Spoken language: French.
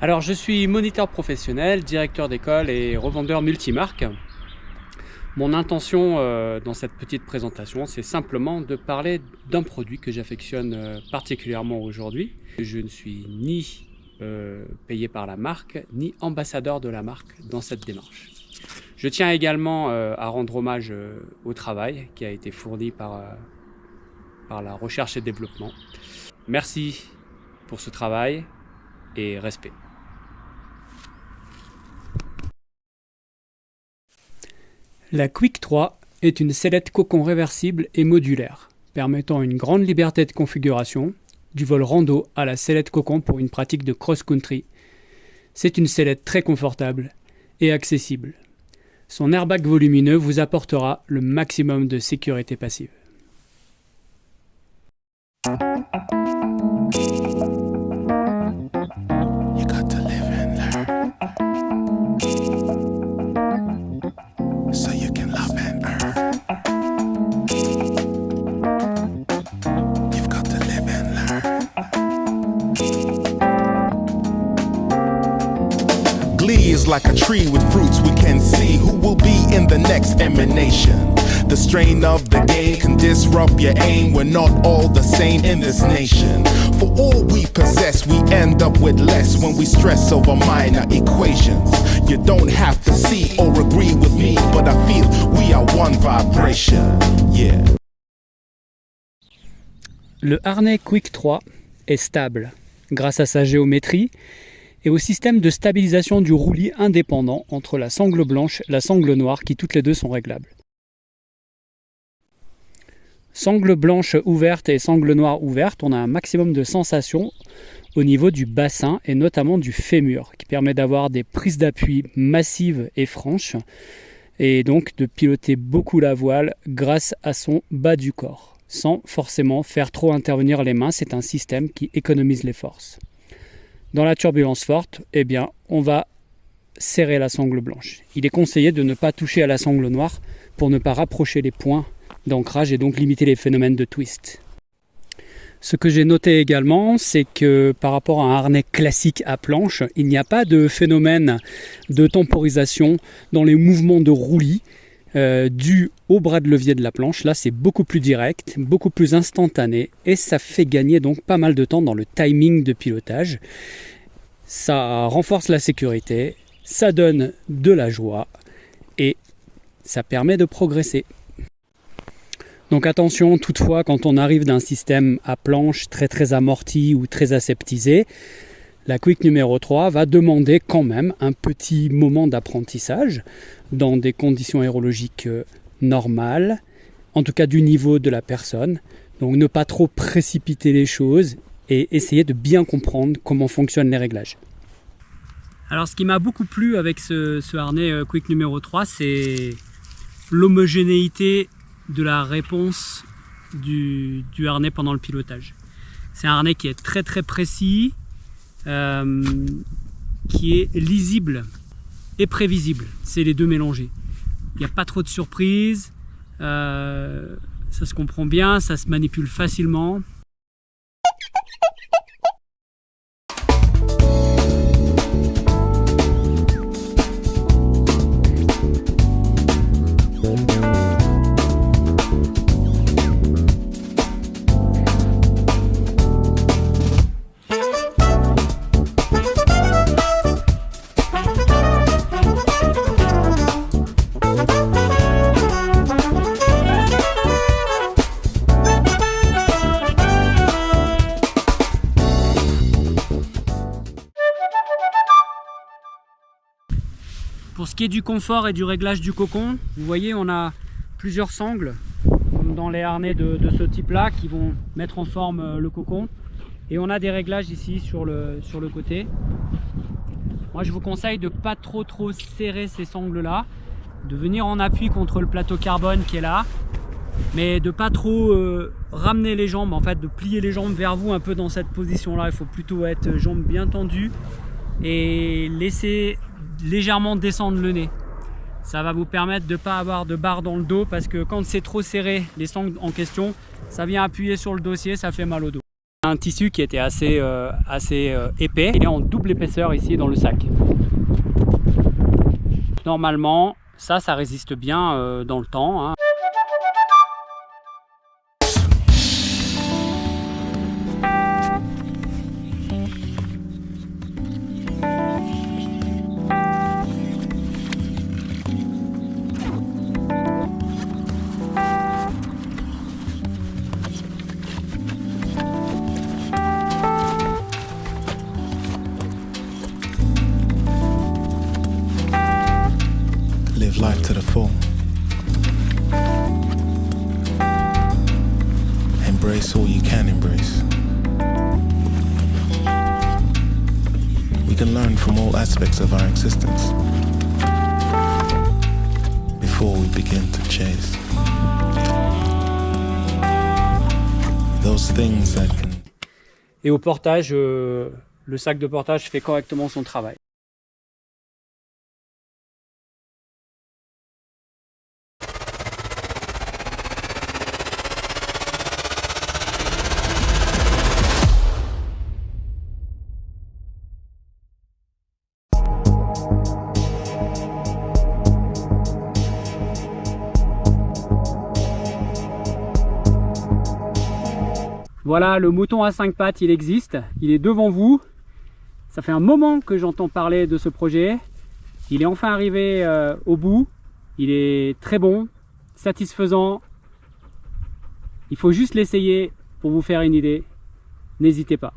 Alors, je suis moniteur professionnel, directeur d'école et revendeur multimarque. Mon intention dans cette petite présentation, c'est simplement de parler d'un produit que j'affectionne particulièrement aujourd'hui. Je ne suis ni payé par la marque, ni ambassadeur de la marque dans cette démarche. Je tiens également à rendre hommage au travail qui a été fourni par la recherche et développement. Merci pour ce travail et respect. La Quick 3 est une sellette cocon réversible et modulaire, permettant une grande liberté de configuration, du vol rando à la sellette cocon pour une pratique de cross-country. C'est une sellette très confortable et accessible. Son airbag volumineux vous apportera le maximum de sécurité passive. Glee is like a tree with fruits we can see who will be in the next emanation. The strain of the game can disrupt your aim. We're not all the same in this nation. For all we possess, we end up with less when we stress over minor equations. You don't have to see or agree with me, but I feel we are one vibration. Yeah. Le harnais Quick 3 est stable grâce à sa géométrie et au système de stabilisation du roulis indépendant entre la sangle blanche et la sangle noire qui toutes les deux sont réglables. Sangle blanche ouverte et sangle noire ouverte, on a un maximum de sensation au niveau du bassin et notamment du fémur qui permet d'avoir des prises d'appui massives et franches et donc de piloter beaucoup la voile grâce à son bas du corps sans forcément faire trop intervenir les mains. C'est un système qui économise les forces. Dans la turbulence forte, eh bien, on va serrer la sangle blanche. Il est conseillé de ne pas toucher à la sangle noire pour ne pas rapprocher les points d'ancrage et donc limiter les phénomènes de twist. Ce que j'ai noté également, c'est que par rapport à un harnais classique à planche, il n'y a pas de phénomène de temporisation dans les mouvements de roulis dû au bras de levier de la planche. Là, c'est beaucoup plus direct, beaucoup plus instantané et ça fait gagner donc pas mal de temps dans le timing de pilotage. Ça renforce la sécurité, ça donne de la joie et ça permet de progresser. Donc attention toutefois quand on arrive d'un système à planche très amorti ou très aseptisé, la Quick numéro 3 va demander quand même un petit moment d'apprentissage dans des conditions aérologiques normales, en tout cas du niveau de la personne. Donc ne pas trop précipiter les choses et essayer de bien comprendre comment fonctionnent les réglages. Alors ce qui m'a beaucoup plu avec ce harnais Quick numéro 3, c'est l'homogénéité de la réponse du harnais pendant le pilotage. C'est un harnais qui est très précis, qui est lisible et prévisible, c'est les deux mélangés. Il n'y a pas trop de surprises, ça se comprend bien, ça se manipule facilement. Pour ce qui est du confort et du réglage du cocon, vous voyez on a plusieurs sangles comme dans les harnais de ce type là qui vont mettre en forme le cocon et on a des réglages ici sur le côté. Moi je vous conseille de pas trop serrer ces sangles là, de venir en appui contre le plateau carbone qui est là, mais de pas trop ramener les jambes, en fait de plier les jambes vers vous un peu dans cette position là. Il faut plutôt être jambes bien tendues et laisser légèrement descendre le nez. Ça va vous permettre de ne pas avoir de barre dans le dos parce que quand c'est trop serré, les sangles en question, ça vient appuyer sur le dossier, ça fait mal au dos. Un tissu qui était assez épais. Il est en double épaisseur ici dans le sac. Normalement, ça résiste bien dans le temps, hein. Live life to the full. Embrace all you can embrace. We can learn from all aspects of our existence before we begin to chase those things that can. Et au portage, le sac de portage fait correctement son travail. Voilà, le mouton à 5 pattes, il existe, il est devant vous. Ça fait un moment que j'entends parler de ce projet. Il est enfin arrivé au bout. Il est très bon, satisfaisant. Il faut juste l'essayer pour vous faire une idée. N'hésitez pas.